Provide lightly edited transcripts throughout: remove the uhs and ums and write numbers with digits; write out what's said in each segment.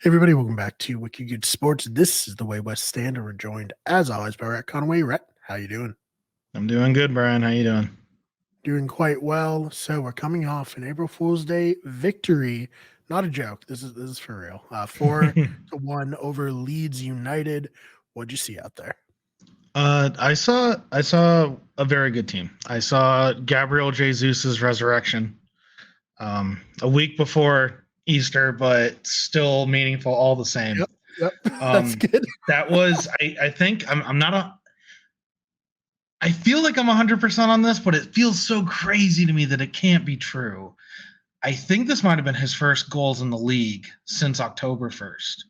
Hey everybody, welcome back to Wicked Good Sports. This is the Way West Stand, and we're joined, as always, by Rhett Conway. Rhett, how you doing? I'm doing good, Brian. How you doing? Doing quite well. So we're coming off an April Fool's Day victory. Not a joke. This is for real. 4-1 over Leeds United. What'd you see out there? I saw a very good team. I saw Gabriel Jesus's resurrection a week before Easter, but still meaningful all the same. Yep, yep. That's Um, good. that was I think I'm not a I feel like I'm 100% on this, but it feels so crazy to me that it can't be true. I think this might have been his first goals in the league since October 1st,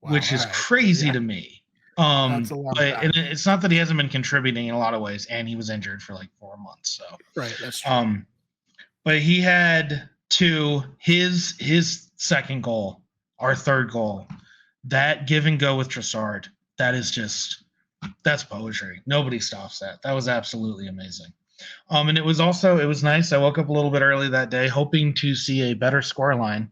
Wow. which All is right. So, crazy yeah, to me. that's a long But time. and it's not that he hasn't been contributing in a lot of ways, and he was injured for like 4 months. So, Right. That's true. but he had his second goal, our third goal, that give and go with Trossard. That is that's poetry. Nobody stops that. That was absolutely amazing. And it was nice. I woke up a little bit early that day, hoping to see a better scoreline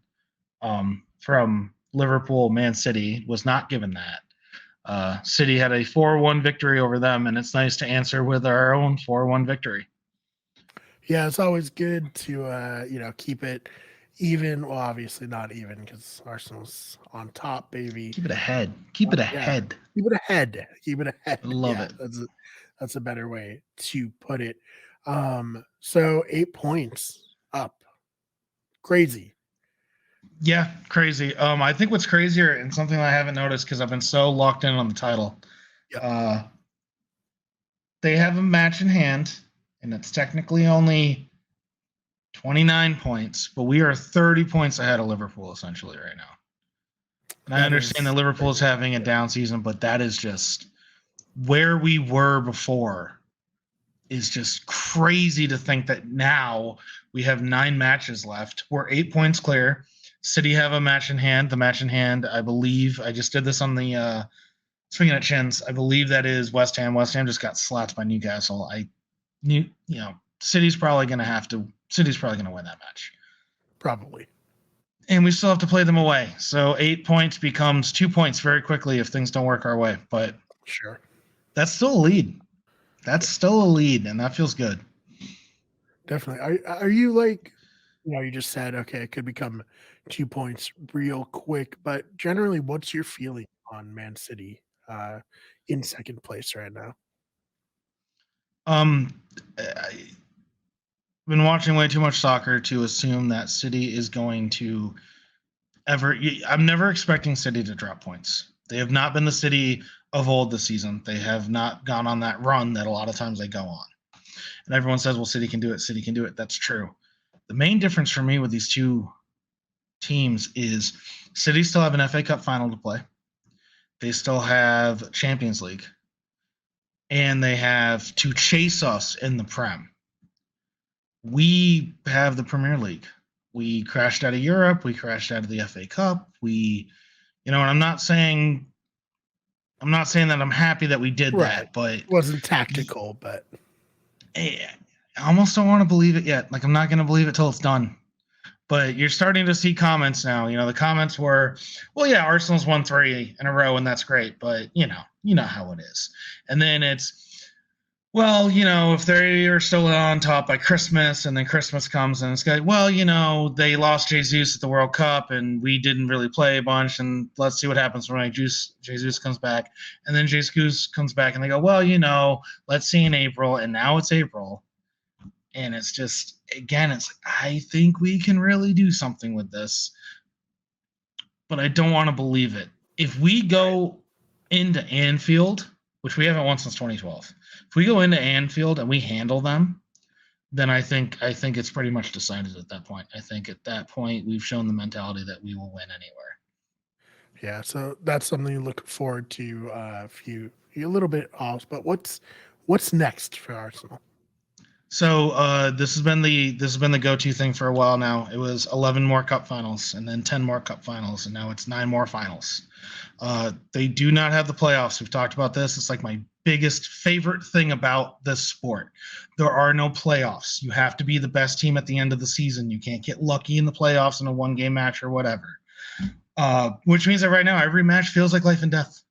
from Liverpool. Man City was not given that. City had a 4-1 victory over them, and it's nice to answer with our own 4-1 victory. Yeah, it's always good to keep it even. Well, obviously not even because Arsenal's on top, baby. Keep it ahead. Keep it Yeah, ahead. keep it ahead. Keep it I ahead. love Yeah, it. that's a better way to put it. So 8 points up, crazy. Yeah, crazy. I think what's crazier and something I haven't noticed because I've been so locked in on the title. Yep, Uh, they have a match in hand, and it's technically only 29 points, but we are 30 points ahead of Liverpool essentially right now. And I that understand that is Liverpool is crazy. having a down season, but that is just where we were before is just crazy to think that now we have 9 matches left. We're 8 points clear. City have a match in hand. The match in hand, I believe, I just did this on the swinging at chins. I believe that is West Ham. West Ham just got slapped by Newcastle. I knew, City's probably going to win that match. Probably. And we still have to play them away. So 8 points becomes 2 points very quickly if things don't work our way. But Sure. that's still a lead. That's still a lead, and that feels good. Definitely. Are you like, you just said, okay, it could become 2 points real quick, but generally, what's your feeling on Man City in second place right now? I've been watching way too much soccer to assume that City is going to ever. I'm never expecting City to drop points. They have not been the City of old this season. They have not gone on that run that a lot of times they go on. And everyone says, well, City can do it. City can do it. That's true. The main difference for me with these two teams is City still have an FA Cup final to play. They still have Champions League. And they have to chase us in the Prem. We have the Premier League. We crashed out of Europe. We crashed out of the FA Cup. And I'm not saying that I'm happy that we did Right. that, but It wasn't tactical, but I almost don't want to believe it yet. Like I'm not going to believe it till it's done. But you're starting to see comments now. The comments were, well, yeah, Arsenal's won 3 in a row, and that's great. But you know how it is. And then it's, well, if they are still on top by Christmas, and then Christmas comes, and it's like, well, they lost Jesus at the World Cup, and we didn't really play a bunch, and let's see what happens when Jesus comes back. And then Jesus comes back, and they go, well, let's see in April, and now it's April. And it's just, again, it's I think we can really do something with this, but I don't want to believe it. If we go into Anfield, which we haven't won since 2012, if we go into Anfield and we handle them, then I think it's pretty much decided at that point. I think at that point we've shown the mentality that we will win anywhere. yeah, so that's something to look forward to. If you're a little bit off, but what's next for Arsenal? So this has been the go-to thing for a while now. It was 11 more cup finals, and then 10 more cup finals, and now it's 9 more finals. They do not have the playoffs. We've talked about this. It's like my biggest favorite thing about this sport. There are no playoffs. You have to be the best team at the end of the season. You can't get lucky in the playoffs in a one-game match or whatever. Which means that right now every match feels like life and death.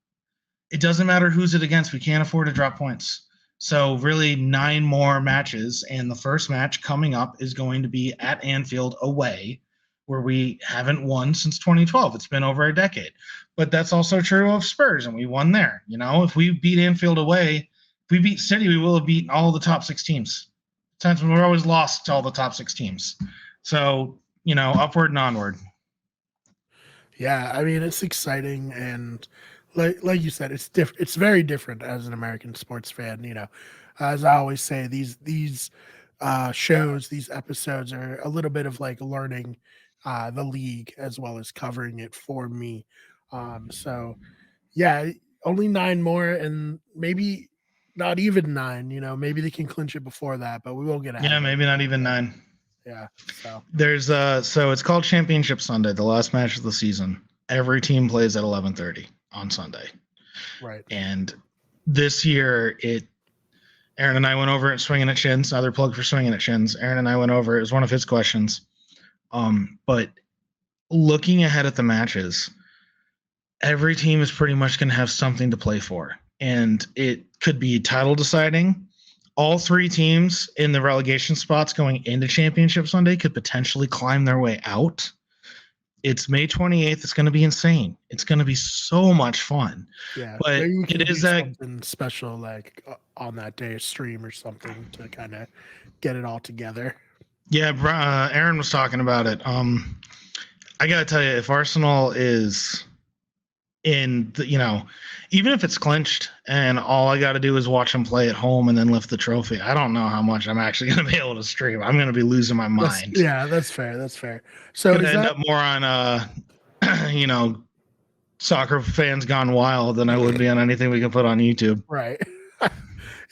It doesn't matter who's it against. We can't afford to drop points. So really 9 more matches, and the first match coming up is going to be at Anfield away, where we haven't won since 2012. It's been over a decade. But that's also true of Spurs, and we won there. If we beat Anfield away, if we beat City, we will have beaten all the top 6 teams. Times when we're always lost to all the top 6 teams. So, upward and onward. Yeah, I mean it's exciting, and like you said, it's very different as an American sports fan. As I always say, these shows, these episodes are a little bit of like learning the league as well as covering it for me. So yeah, only 9 more, and maybe not even 9. Maybe they can clinch it before that, but we won't get ahead. Yeah, maybe not even 9. Yeah. So There's so it's called Championship Sunday, the last match of the season. Every team plays at 11:30 on Sunday. right. And this year Aaron and I went over it swinging at shins. Another plug for swinging at shins. Aaron and I went over it. It was one of his questions. But looking ahead at the matches, every team is pretty much going to have something to play for. And it could be title deciding. All 3 teams in the relegation spots going into Championship Sunday could potentially climb their way out. It's May 28th. It's going to be insane. It's going to be so much fun. Yeah, but maybe we can it is do that something special, like on that day, a stream or something to kind of get it all together. Yeah, Aaron was talking about it. I gotta tell you, if Arsenal is in even if it's clinched and all I got to do is watch them play at home and then lift the trophy, I don't know how much I'm actually going to be able to stream. I'm going to be losing my mind. That's fair. That's fair. So Gonna end up more on soccer fans gone wild than I would be on anything we can put on YouTube. Right.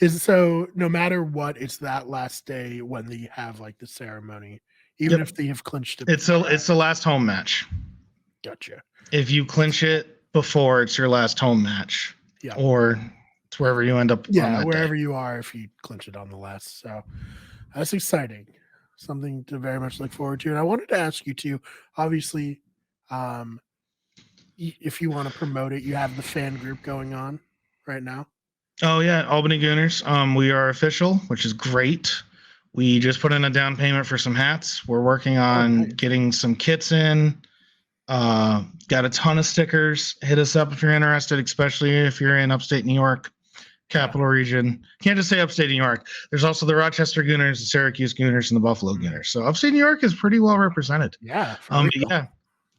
So no matter what, it's that last day when they have like the ceremony, even if they have clinched it. It's the last home match. Gotcha. If you clinch it before, it's your last home match. Yeah. Or it's wherever you end up. Yeah, wherever you are, if you clinch it on the last. So that's exciting. Something to very much look forward to. And I wanted to ask you too, obviously, if you want to promote it, you have the fan group going on right now. Oh yeah, Albany Gooners. We are official, which is great. We just put in a down payment for some hats. We're working on getting some kits in. Got a ton of stickers. Hit us up if you're interested, especially if you're in upstate New York, capital region. Can't just say upstate New York. There's also the Rochester Gooners, the Syracuse Gooners, and the Buffalo Gooners. So upstate New York is pretty well represented. Yeah. Yeah.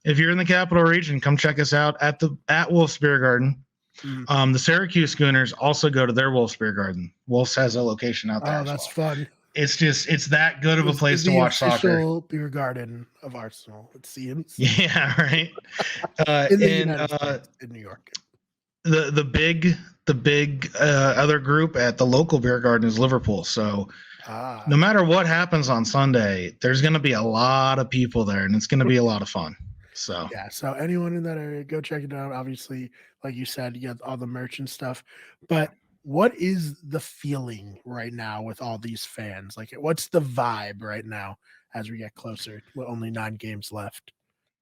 If you're in the capital region, come check us out at Wolf's Beer Garden. The Syracuse Gooners also go to their Wolf's Beer Garden. Wolf's has a location out there. Oh, that's fun. It's that good of a place to watch soccer. Official beer garden of Arsenal, it seems. Yeah, right. In the United States, in New York. The big other group at the local beer garden is Liverpool. So no matter what happens on Sunday, there's going to be a lot of people there, and it's going to be a lot of fun. So yeah, so anyone in that area, go check it out. Obviously, like you said, you got all the merch and stuff. But what is the feeling right now with all these fans? Like, what's the vibe right now as we get closer with only 9 games left?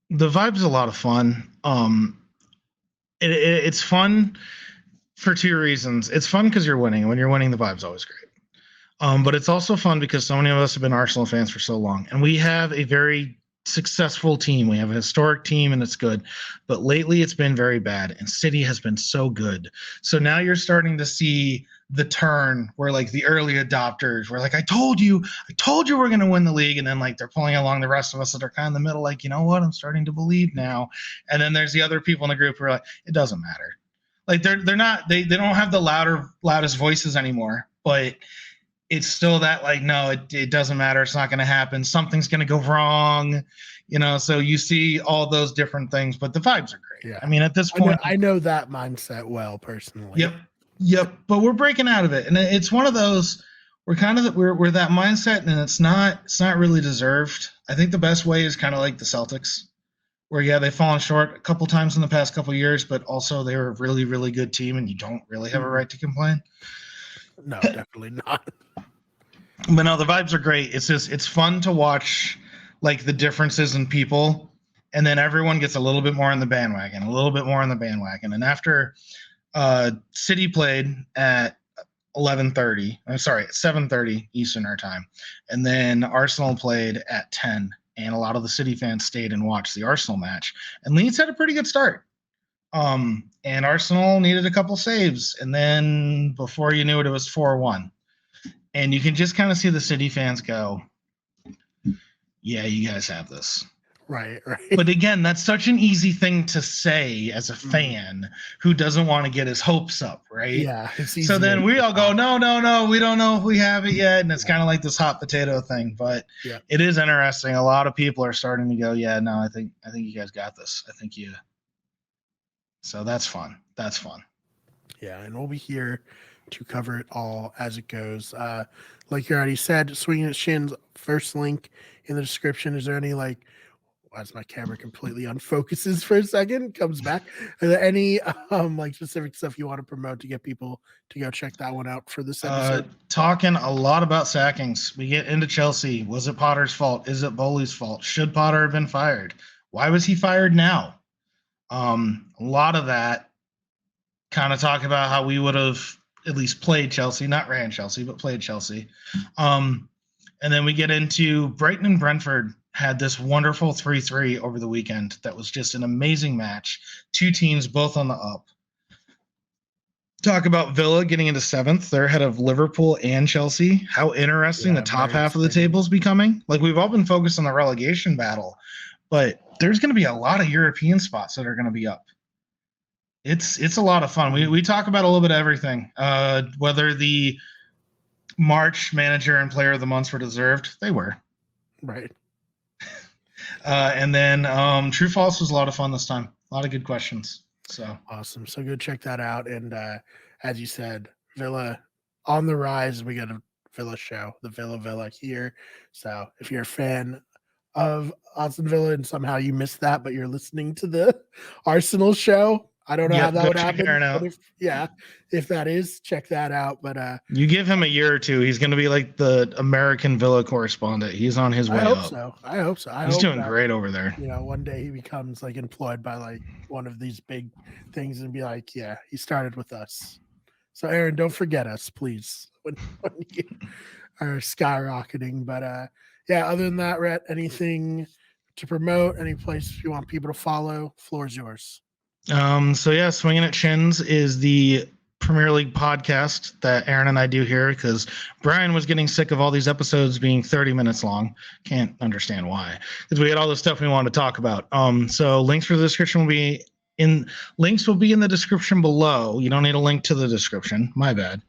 The vibe's a lot of fun. It's fun for 2 reasons. It's fun because you're winning, and when you're winning, the vibe's always great. But it's also fun because so many of us have been Arsenal fans for so long, and we have a very successful team. We have a historic team, and it's good. But lately, it's been very bad, and City has been so good. So now you're starting to see the turn where like the early adopters were like, I told you we're going to win the league. And then like they're pulling along the rest of us that are kind of in the middle, like, you know what, I'm starting to believe now. And then there's the other people in the group who are like, it doesn't matter. Like they don't have the loudest voices anymore, but it's still that like, no, it doesn't matter. It's not going to happen. Something's going to go wrong, so you see all those different things, but the vibes are great. Yeah. I mean, at this point, I know that mindset well personally. Yep. But we're breaking out of it. And it's one of those, we're that mindset, and it's not really deserved. I think the best way is kind of like the Celtics, where they've fallen short a couple times in the past couple of years, but also they were a really, really good team, and you don't really have a right to complain. No, definitely not. But no, the vibes are great. It's fun to watch like the differences in people and then everyone gets a little bit more in the bandwagon, a little bit more in the bandwagon. And after City played at 11:30, I'm sorry, 7:30 Eastern our time, and then Arsenal played at 10, and a lot of the City fans stayed and watched the Arsenal match. And Leeds had a pretty good start. And Arsenal needed a couple saves, and then before you knew it, it was 4-1. And you can just kind of see the City fans go, yeah, you guys have this. Right. But again, that's such an easy thing to say as a fan who doesn't want to get his hopes up, right? Yeah. It's easy. So then we all go, no, we don't know if we have it yet. And it's kind of like this hot potato thing. But it is interesting. A lot of people are starting to go, yeah, no, I think you guys got this. I think you. So that's fun. That's fun. Yeah, and we'll be here to cover it all as it goes. Like you already said, Swinging at Shins, first link in the description. Is there any as my camera completely unfocuses for a second, comes back? Are there any specific stuff you want to promote to get people to go check that one out for this episode? Talking a lot about sackings. We get into Chelsea. Was it Potter's fault? Is it Bowley's fault? Should Potter have been fired? Why was he fired now? A lot of that, kind of talk about how we would have at least played Chelsea, not ran Chelsea, but played Chelsea. And then we get into Brighton and Brentford had this wonderful 3-3 over the weekend. That was just an amazing match. Two teams both on the up. Talk about Villa getting into 7th. They're ahead of Liverpool and Chelsea. How interesting the top half of the table is becoming. Like, we've all been focused on the relegation battle, but there's going to be a lot of European spots that are going to be up. It's a lot of fun. We talk about a little bit of everything. Whether the March manager and player of the months were deserved, they were. Right. And then True False was a lot of fun this time. A lot of good questions. So awesome. So go check that out. And as you said, Villa on the rise. We got a Villa show, the Villa here. So if you're a fan of Aston Villa and somehow you missed that, but you're listening to the Arsenal show, I don't know how that would happen. But if that is, check that out. But you give him a year or two, he's going to be like the American Villa correspondent. He's on his way up. I hope so. He's doing great over there. One day he becomes employed by one of these big things and be like, yeah, he started with us. So Aaron, don't forget us, please, when you are skyrocketing. But other than that, Rhett, anything to promote? Any place you want people to follow? Floor is yours. Swinging at Shins is the Premier League podcast that Aaron and I do here because Brian was getting sick of all these episodes being 30 minutes long. Can't understand why, because we had all the stuff we wanted to talk about. So links for the description will be in the description below. You don't need a link to the description. My bad.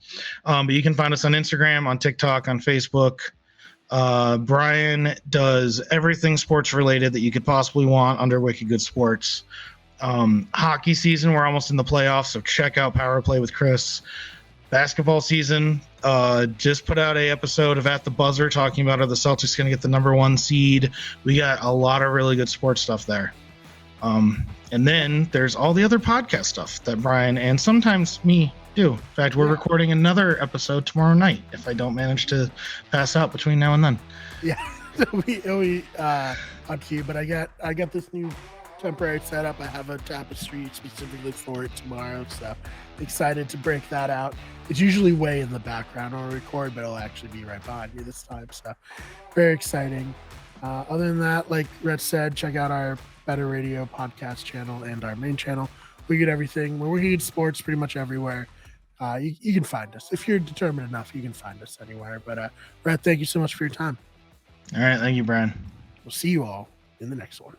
But you can find us on Instagram, on TikTok, on Facebook. Brian does everything sports related that you could possibly want under Wicked Good Sports. Hockey season, we're almost in the playoffs, so check out Power Play with Chris. Basketball season, just put out a episode of At the Buzzer talking about are the Celtics going to get the number 1 seed. We got a lot of really good sports stuff there. And then there's all the other podcast stuff that Brian and sometimes me do. In fact, we're recording another episode tomorrow night if I don't manage to pass out between now and then. Yeah, it'll be up to you, but I got this new temporary setup. I have a tapestry specifically for it tomorrow, so excited to break that out. It's usually way in the background on a record, but it'll actually be right behind you this time, so very exciting. Other than that, like Rhett said, check out our Better Radio podcast channel and our main channel. We get everything. We're Wicked Sports pretty much everywhere. You can find us. If you're determined enough, you can find us anywhere. But Rhett, thank you so much for your time. All right, thank you, Brian. We'll see you all in the next one.